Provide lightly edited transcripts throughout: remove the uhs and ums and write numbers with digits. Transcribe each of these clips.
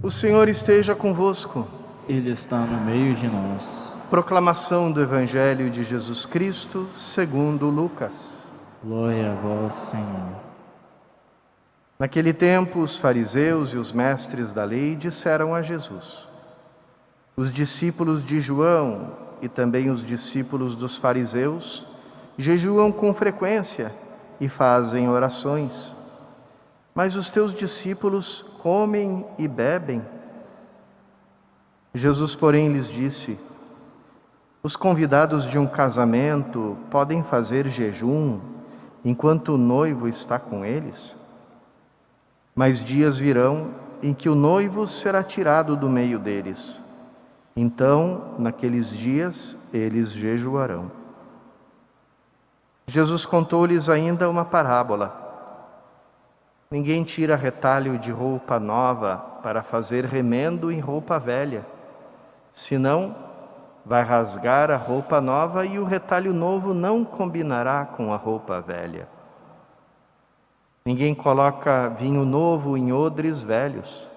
O Senhor esteja convosco. Ele está no meio de nós. Proclamação do Evangelho de Jesus Cristo, segundo Lucas. Glória a vós, Senhor. Naquele tempo, os fariseus e os mestres da lei disseram a Jesus: os discípulos de João e também os discípulos dos fariseus jejuam com frequência e fazem orações, mas os teus discípulos comem e bebem. Jesus, porém, lhes disse: os convidados de um casamento podem fazer jejum enquanto o noivo está com eles? Mas dias virão em que o noivo será tirado do meio deles. Então, naqueles dias, eles jejuarão. Jesus contou-lhes ainda uma parábola. Ninguém tira retalho de roupa nova para fazer remendo em roupa velha. Senão, vai rasgar a roupa nova e o retalho novo não combinará com a roupa velha. Ninguém coloca vinho novo em odres velhos,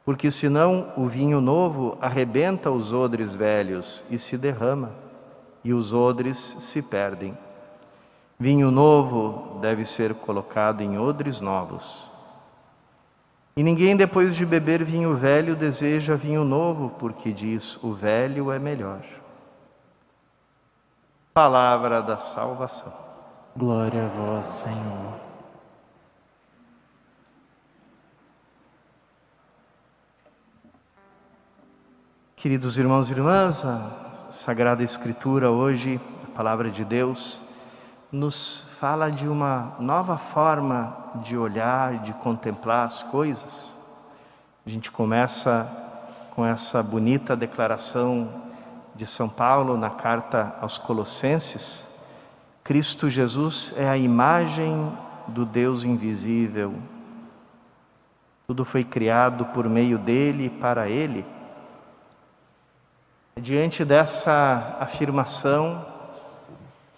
porque senão o vinho novo arrebenta os odres velhos e se derrama, e os odres se perdem. Vinho novo deve ser colocado em odres novos. E ninguém, depois de beber vinho velho, deseja vinho novo, porque diz: o velho é melhor. Palavra da salvação. Glória a vós, Senhor. Queridos irmãos e irmãs, a Sagrada Escritura hoje, a Palavra de Deus, nos fala de uma nova forma de olhar, de contemplar as coisas. A gente começa com essa bonita declaração de São Paulo na carta aos Colossenses: Cristo Jesus é a imagem do Deus invisível. Tudo foi criado por meio dele e para ele. Diante dessa afirmação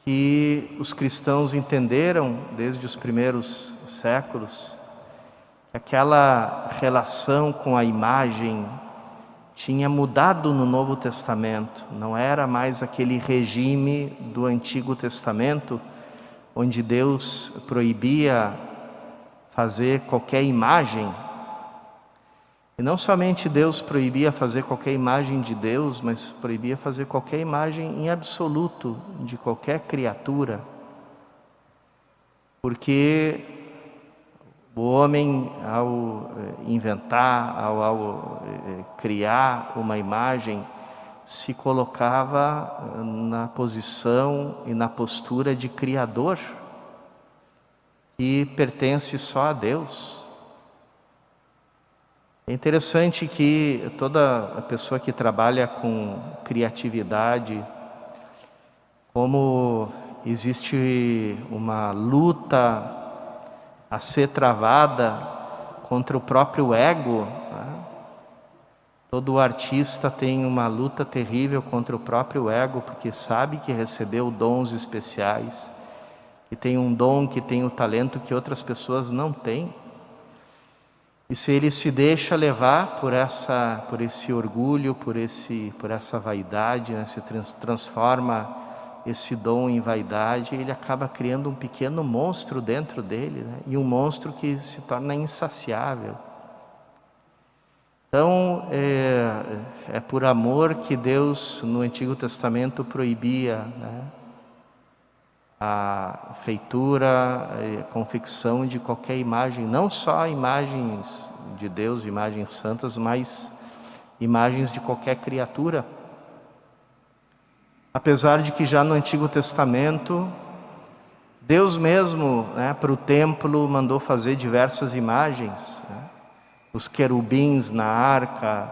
que os cristãos entenderam desde os primeiros séculos, aquela relação com a imagem tinha mudado no Novo Testamento. Não era mais aquele regime do Antigo Testamento, onde Deus proibia fazer qualquer imagem. E não somente Deus proibia fazer qualquer imagem de Deus, mas proibia fazer qualquer imagem em absoluto de qualquer criatura. Porque o homem, ao inventar, ao criar uma imagem, se colocava na posição e na postura de criador, que pertence só a Deus. É interessante que toda a pessoa que trabalha com criatividade, como existe uma luta a ser travada contra o próprio ego, né? Todo artista tem uma luta terrível contra o próprio ego, porque sabe que recebeu dons especiais, que tem um dom, que tem o talento que outras pessoas não têm. E se ele se deixa levar por esse orgulho, por essa vaidade, né? Se transforma esse dom em vaidade, ele acaba criando um pequeno monstro dentro dele, né? E um monstro que se torna insaciável. Então, é por amor que Deus, no Antigo Testamento, proibia, né, a feitura, a confecção de qualquer imagem, não só imagens de Deus, imagens santas, mas imagens de qualquer criatura. Apesar de que já no Antigo Testamento, Deus mesmo, né, para o templo mandou fazer diversas imagens, né? Os querubins na arca,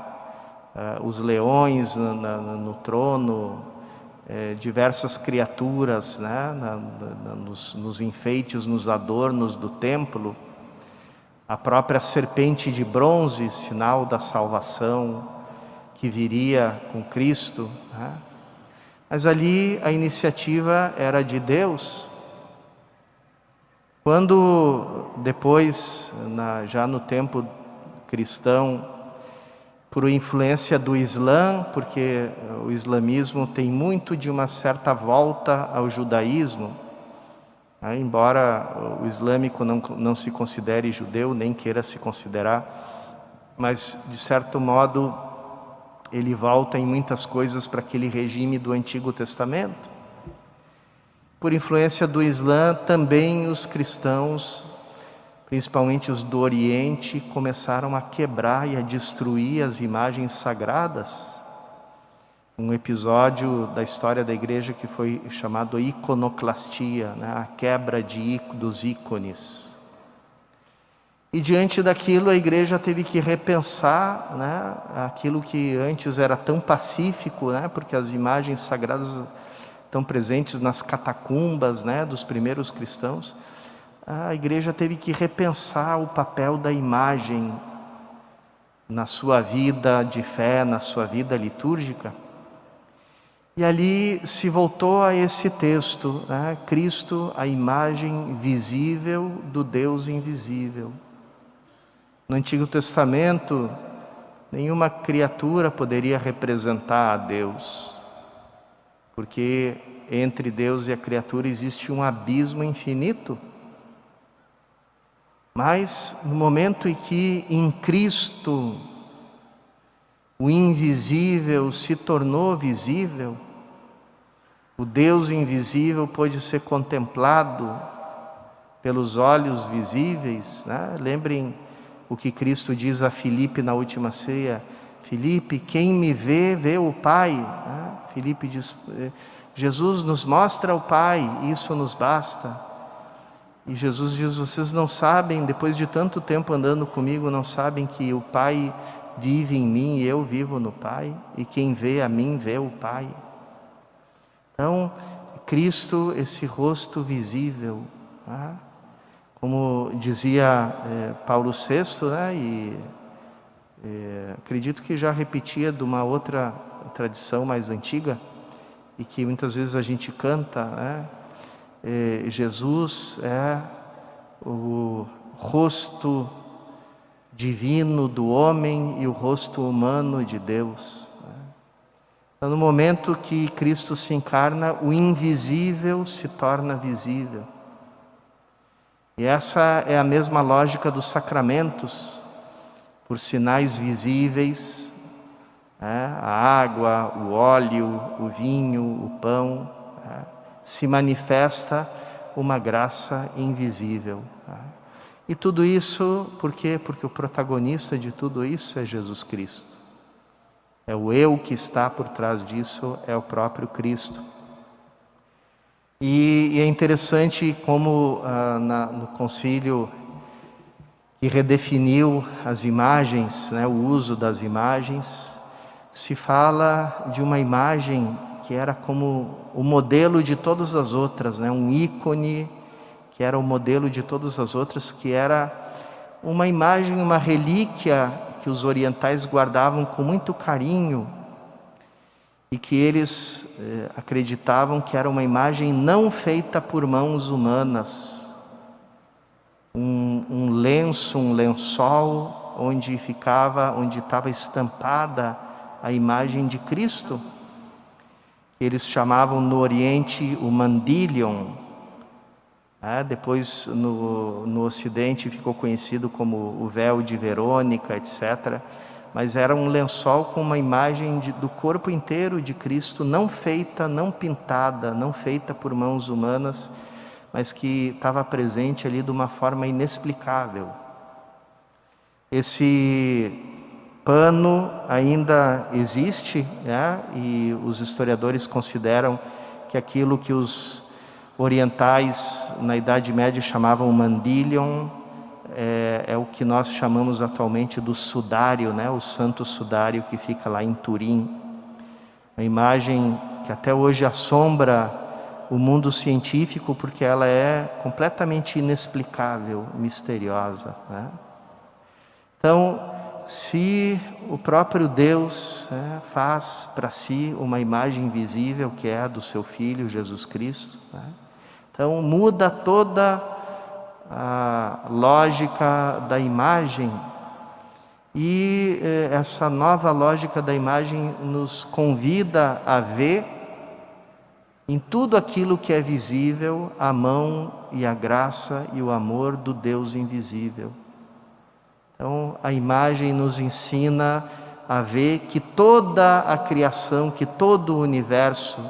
os leões no trono, diversas criaturas, né, nos enfeites, nos adornos do templo, a própria serpente de bronze, sinal da salvação que viria com Cristo, né? Mas ali a iniciativa era de Deus. Quando depois, já no tempo cristão, por influência do Islã, porque o islamismo tem muito de uma certa volta ao judaísmo, embora o islâmico não se considere judeu, nem queira se considerar, mas de certo modo ele volta em muitas coisas para aquele regime do Antigo Testamento. Por influência do Islã, também os cristãos, principalmente os do Oriente, começaram a quebrar e a destruir as imagens sagradas. Um episódio da história da igreja que foi chamado iconoclastia, a quebra dos ícones. E diante daquilo a igreja teve que repensar, aquilo que antes era tão pacífico, porque as imagens sagradas estão presentes nas catacumbas, dos primeiros cristãos. A igreja teve que repensar o papel da imagem na sua vida de fé, na sua vida litúrgica. E ali se voltou a esse texto, Cristo, a imagem visível do Deus invisível. No Antigo Testamento, nenhuma criatura poderia representar a Deus, porque entre Deus e a criatura existe um abismo infinito. Mas no momento em que em Cristo o invisível se tornou visível, o Deus invisível pôde ser contemplado pelos olhos visíveis. Lembrem o que Cristo diz a Filipe na última ceia: Filipe, quem me vê, vê o Pai. Filipe diz: Jesus nos mostra o Pai, isso nos basta. E Jesus diz: vocês não sabem, depois de tanto tempo andando comigo, não sabem que o Pai vive em mim e eu vivo no Pai? E quem vê a mim, vê o Pai. Então, Cristo, esse rosto visível, como dizia Paulo VI, acredito que já repetia de uma outra tradição mais antiga, e que muitas vezes a gente canta, Jesus é o rosto divino do homem e o rosto humano de Deus. Então, no momento que Cristo se encarna, o invisível se torna visível. E essa é a mesma lógica dos sacramentos. Por sinais visíveis, a água, o óleo, o vinho, o pão, se manifesta uma graça invisível. E tudo isso, por quê? Porque o protagonista de tudo isso é Jesus Cristo. É o eu que está por trás disso, é o próprio Cristo. E é interessante como no concílio que redefiniu as imagens, o uso das imagens, se fala de uma imagem que era como o modelo de todas as outras, um ícone que era o modelo de todas as outras, que era uma imagem, uma relíquia que os orientais guardavam com muito carinho e que eles acreditavam que era uma imagem não feita por mãos humanas. Um lenço, um lençol onde estava estampada a imagem de Cristo. Eles chamavam no Oriente o mandilion. Depois no Ocidente ficou conhecido como o véu de Verônica, etc. Mas era um lençol com uma imagem do corpo inteiro de Cristo, não feita, não pintada, não feita por mãos humanas, mas que estava presente ali de uma forma inexplicável. Esse pano ainda existe, e os historiadores consideram que aquilo que os orientais na Idade Média chamavam mandilion é o que nós chamamos atualmente do sudário, o santo sudário que fica lá em Turim. Uma imagem que até hoje assombra o mundo científico porque ela é completamente inexplicável, misteriosa. Então, se o próprio Deus faz para si uma imagem visível que é a do seu Filho Jesus Cristo, então muda toda a lógica da imagem e essa nova lógica da imagem nos convida a ver em tudo aquilo que é visível a mão e a graça e o amor do Deus invisível. Então, a imagem nos ensina a ver que toda a criação, que todo o universo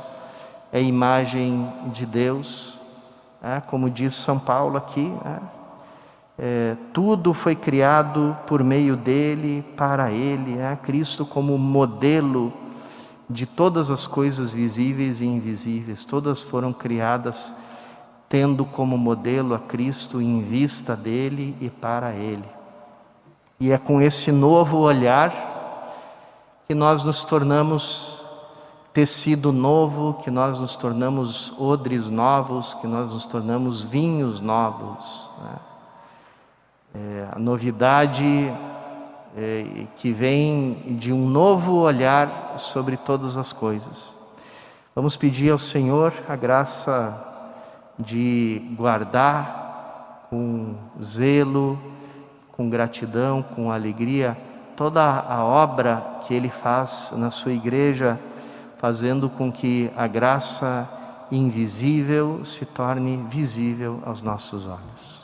é imagem de Deus, como diz São Paulo aqui, tudo foi criado por meio dele, para ele, Cristo como modelo de todas as coisas visíveis e invisíveis, todas foram criadas tendo como modelo a Cristo, em vista dele e para ele. E é com esse novo olhar que nós nos tornamos tecido novo, que nós nos tornamos odres novos, que nós nos tornamos vinhos novos. A novidade que vem de um novo olhar sobre todas as coisas. Vamos pedir ao Senhor a graça de guardar com zelo, com gratidão, com alegria, toda a obra que Ele faz na sua igreja, fazendo com que a graça invisível se torne visível aos nossos olhos.